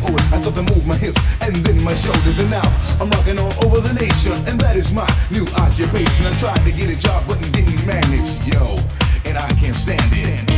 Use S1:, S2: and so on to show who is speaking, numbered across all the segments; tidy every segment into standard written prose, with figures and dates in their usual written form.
S1: forward, I start to move my hips and then my shoulders, and now I'm rocking all over the nation, and that is my new occupation. I tried to get a job but didn't manage, yo, and I can't stand it.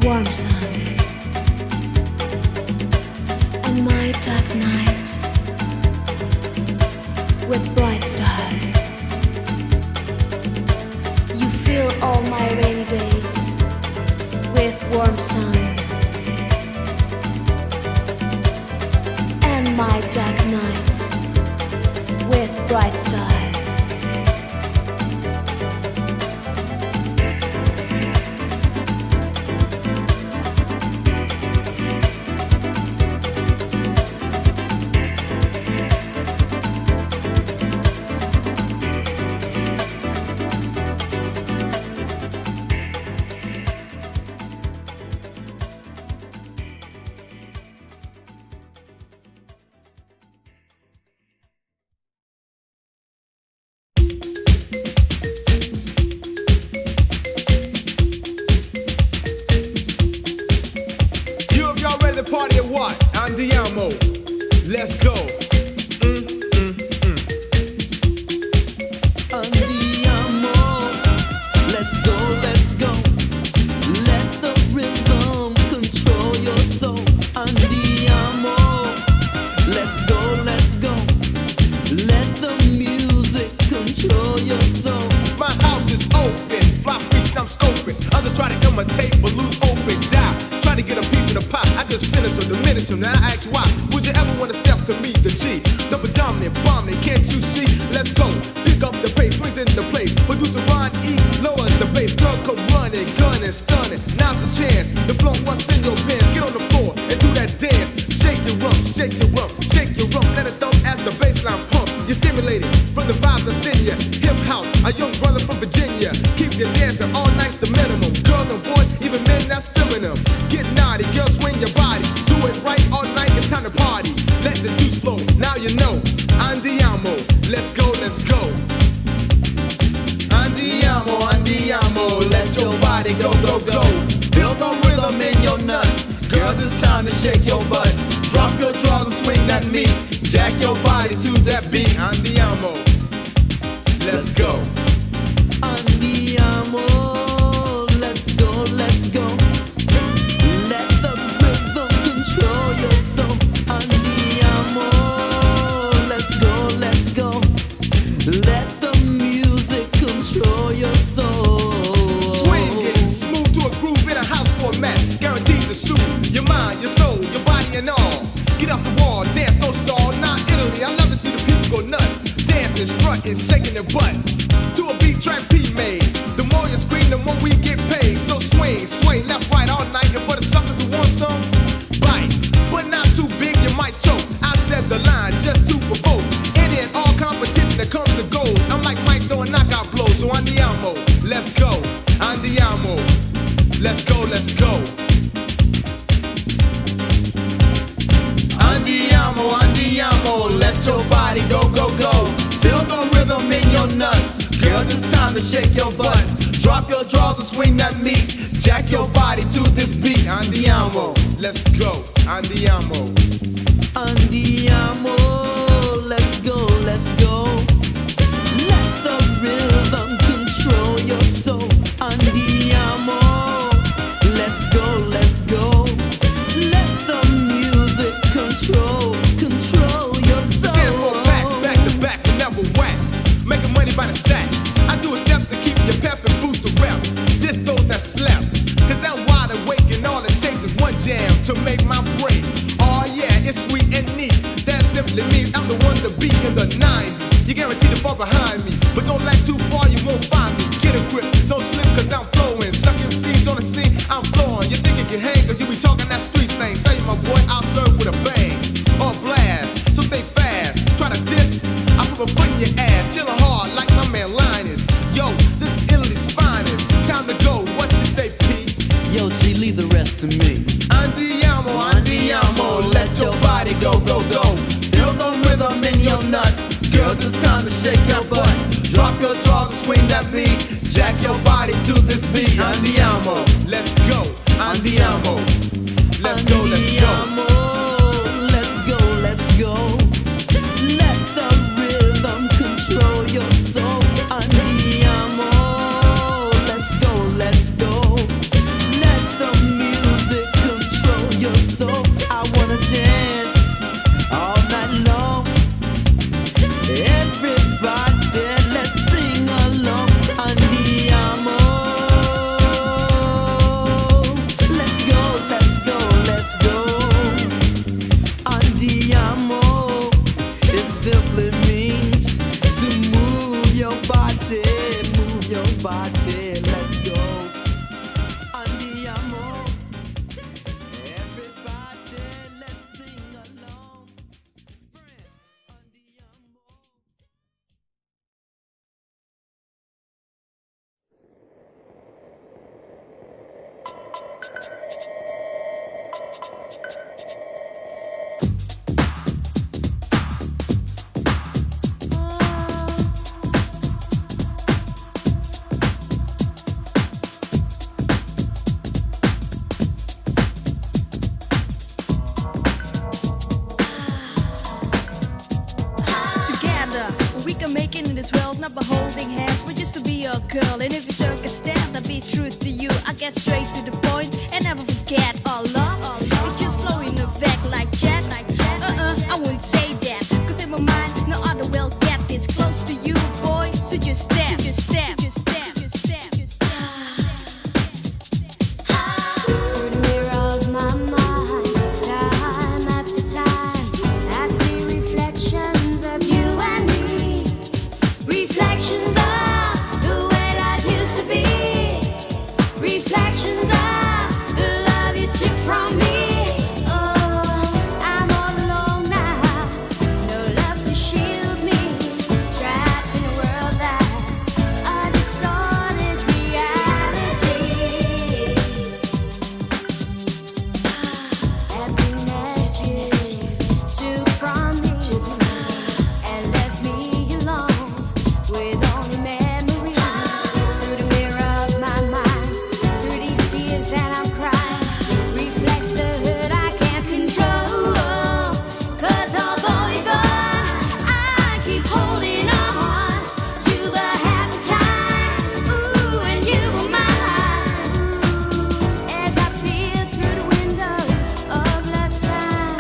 S2: warm sun and my dark night with bright stars. You fill all my rainy days with warm sun and my dark night with bright stars.
S1: Party at what? Andiamo. Let's go.
S3: Andiamo. Let's go, let's go. Let the rhythm control your soul. Andiamo. Let's go, let's go. Let the music control your soul.
S1: My house is open. Fly freaks, I'm scoping. Others try to imitate, but lose hope and die. Try to get a piece of the pie. I just finish or diminish him. Now I ask why. Would you ever want to step to me, the G? Double dominant, bombing, can't you see? Let's go. Pick up the pace, swings in the place. Producer Ron E, lower the bass. Girls come running, gunning, stunning. Now's the chance. The flow, what's in your pants? Get on the floor and do that dance. Shake your rump, shake your rump, shake your rump. Let it thump as the bassline pump. You're stimulated from the vibes that's in ya. Hip house, a young brother from Virginia. Keep your dancing all night's the minimum. Girls and boys, even men that's feeling them. Get naughty, girl, swing your body. Do it right all night, it's time to party. Let the juice flow, now you know. Andiamo, let's go, let's go. Andiamo, andiamo, let your body go, go, go. Feel the rhythm in your nuts. Girls, it's time to shake your butts. Drop your drawers and swing that meat. Jack your body to that beat. Andiamo, let's go.
S3: Andiamo. Let's go, let's go. Let the rhythm control your soul. Andiamo. Let's go, let's go. Let the music control your soul.
S1: Swinging, smooth to a groove in a house format. Guaranteed to soothe your mind, your soul, your body and all. Get off the wall, dance, no stall. Not Italy, I love to see the people go nuts. Dancing, strutting, shaking their butts. To a beat track P made. The more you scream, the more we get paid. So swing, swing, left, right all night. And for the suckers who want some, bite. But not too big, you might choke. I said the line just to provoke. Any and all competition that comes and goes. I'm like Mike throwing knockout blows. So andiamo, let's go. Andiamo, let's go, let's go. Andiamo, andiamo, let your body go, go, go. Feel the rhythm in your nuts. Girls, it's time to shake your butts. Drop your drawers and swing that meat. Jack your body to this beat. Andiamo, let's go. Andiamo.
S3: Andiamo. Let's go, let's go. Let the rhythm control your soul. Andiamo. Let's go, let's go. Let the music control your soul.
S1: Stand for back, back to back, and never whack. Making money by the stack. I do it just to keep your pep and boost the rep. Just those that slept. Cause I'm wide awake and all it takes is one jam to make my break. Oh yeah, it's sweet and neat. That simply means I'm the one to beat in the 90s. You guarantee to fall behind me, but don't lag too far, you won't find me. Get a grip, don't slip cause I'm flowing. Suck MCs on the scene, I'm flowing. You think you can hang cause you be talking that street slang. Say my boy, I'll serve with a bang or blast. So think fast, try to diss, I put my foot in your ass. Chillin' hard like my man Linus. Yo, this is Italy's finest. Time to go, what you say, P?
S3: Yo, G, leave the rest to me.
S1: Andiamo, andiamo, let your body go, go, go. Feel the rhythm in your nuts. Girls, it's time to shake your butt. Drop your drawers and swing that beat. Jack your body to this beat. Andiamo, let's go. Andiamo, let's go, let's go.
S3: Let's go, let's go. Let the rhythm control your soul. Andiamo. Let's go, let's go. Let the music
S4: walking in this world, not by holding hands, but just to be your girl. And if you circumstance, I'll be true to you. I get straight to the point and never forget all love. It's just flowing effect like jet. I wouldn't say that, cause in my mind, no other will get this close to you, boy. So just step, just step, just step, just step, just step.
S2: Through the mirror of my mind, time after time, I see reflections of you and me. Reflections of the way life used to be. Reflections of the love you took from me. Oh, I'm all alone now. No love to shield me. Trapped in a world that's a distorted reality. Happiness you took from me and left me alone with only memories. Through the mirror of my mind, through these tears that I'm crying, reflects the hurt I can't control. Cause although you're gone, I keep holding on to the happy times. Ooh, and you were mine. As I peer through the window of lost time,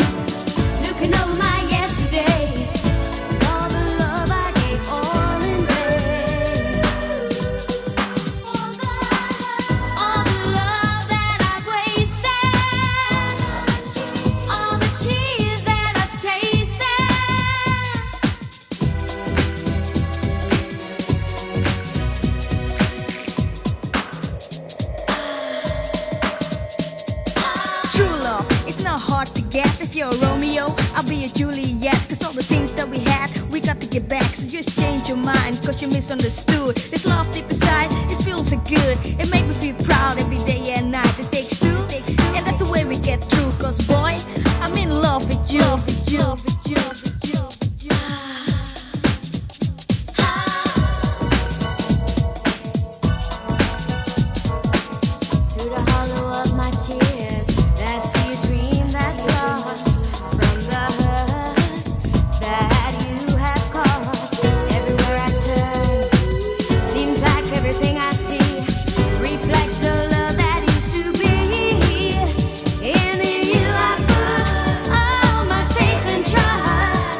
S2: looking over my yesterdays, all the love I gave all in vain. All the love that I've wasted, all the tears that I've tasted.
S4: True love, it's not hard to get. If you're a Romeo, I'll be a Juliet. Cause all the things that we had, we got to get back. So just change your mind, cause you misunderstood. This love deep inside, it feels so good. It makes me feel proud every day and night. It takes two, and that's the way we get through. Cause boy, I'm in love with you. With you, with you, with you, with you.
S2: Through the hollow of my tears, I see a dream that's lost from the hurt that you have caused. Everywhere I turn, seems like everything I see reflects the love that used to be. And in you I put all my faith and trust.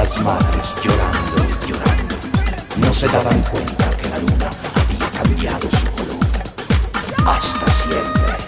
S5: las madres llorando, llorando, no se daban cuenta que la luna había cambiado su color. Hasta siempre.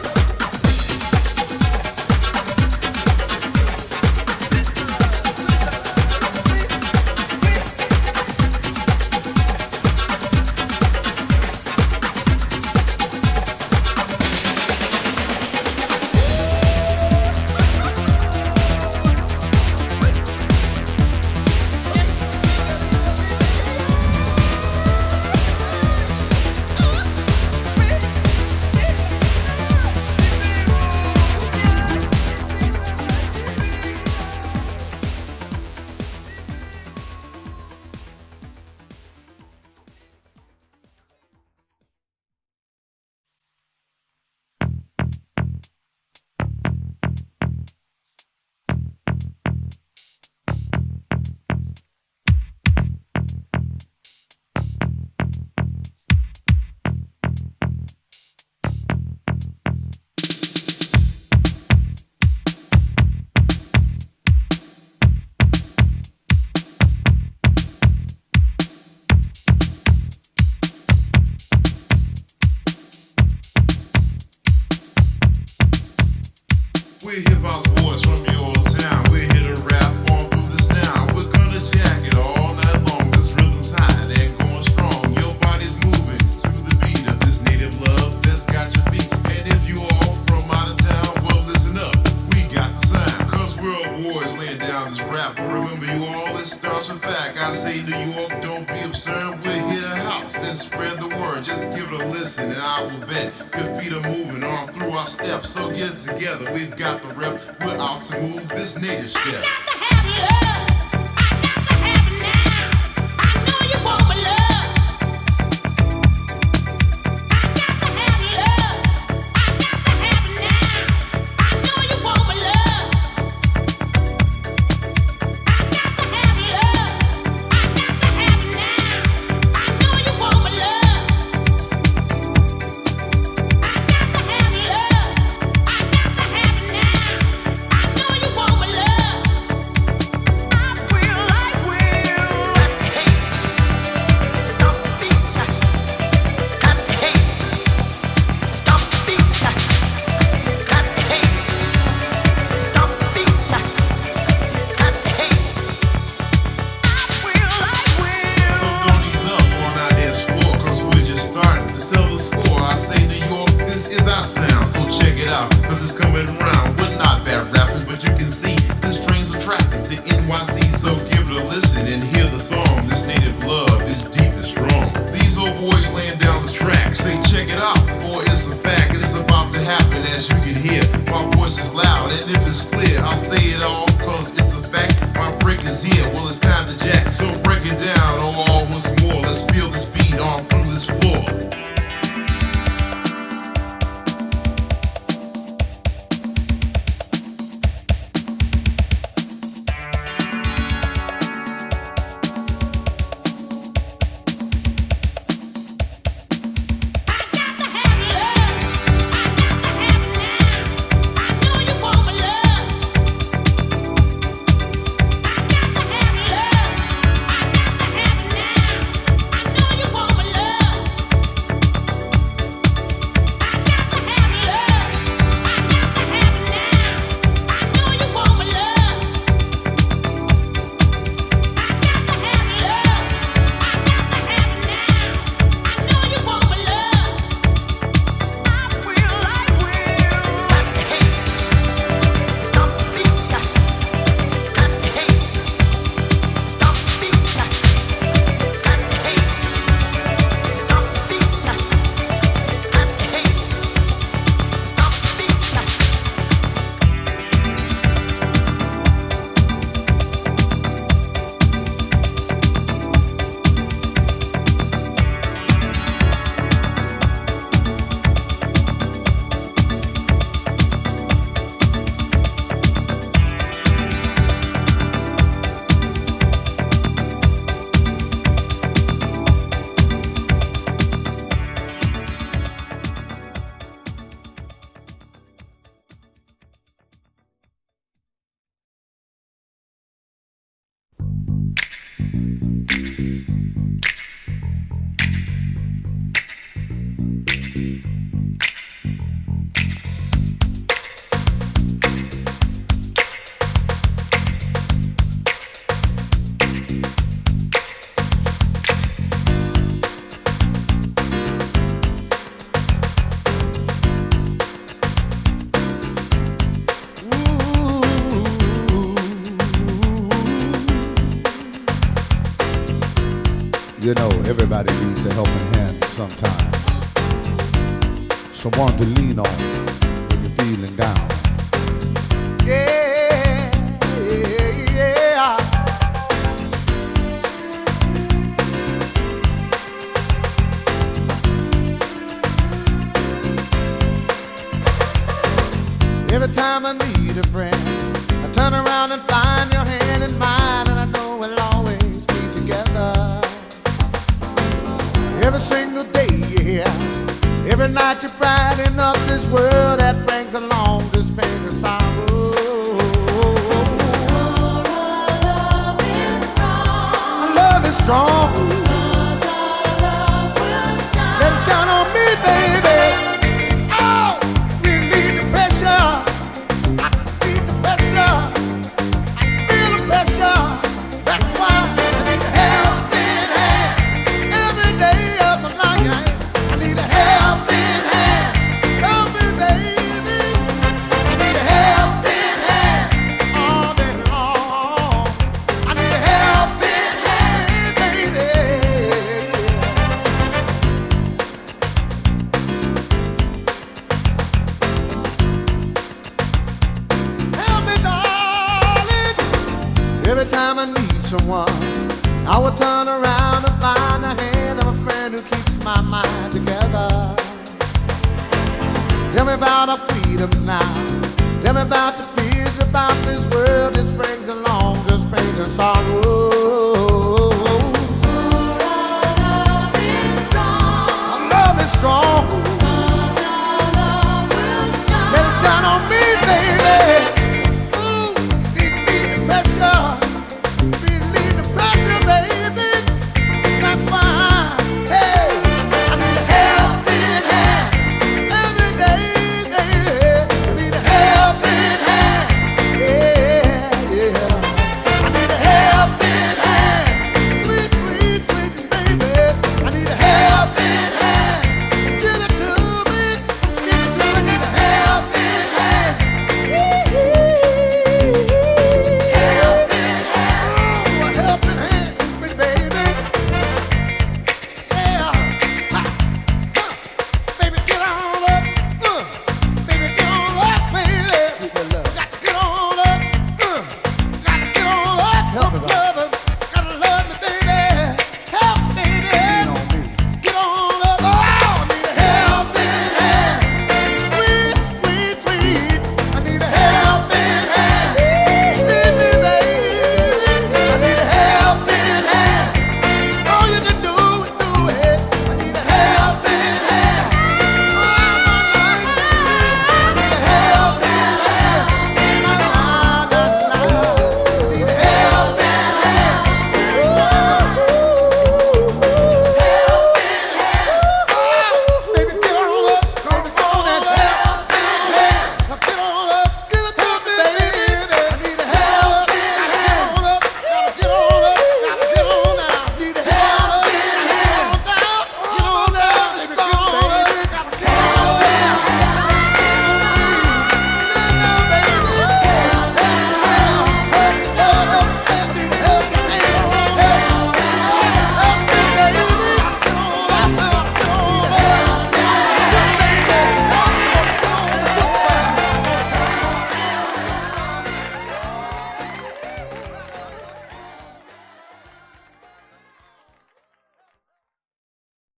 S6: We've got the rep, we're out to move this nigga shit.
S7: You know, everybody needs a helping hand sometimes. Someone to lean on when you're feeling down.
S1: Yeah, yeah, yeah. Every time I need a friend, I turn around and find your hand in mine, and I know we'll always be together. Every single day you're here, every night you're brighten up this world that brings along this pain and sorrow. Our love is strong. 'Cause our love will shine. Let it shine on me, baby. Oh, we need the pressure. I need the pressure. I feel the pressure. That's why I need a helping hand every day of my life. I need a helping hand. Help me, baby. I need a helping hand all day long. I need a helping hand, baby. Help me, darling. Every time I need someone, I will turn around and find the hand of a friend who keeps my mind together. Tell me about our freedoms now. Tell me about the fears about this world. This brings along, this brings a sorrow.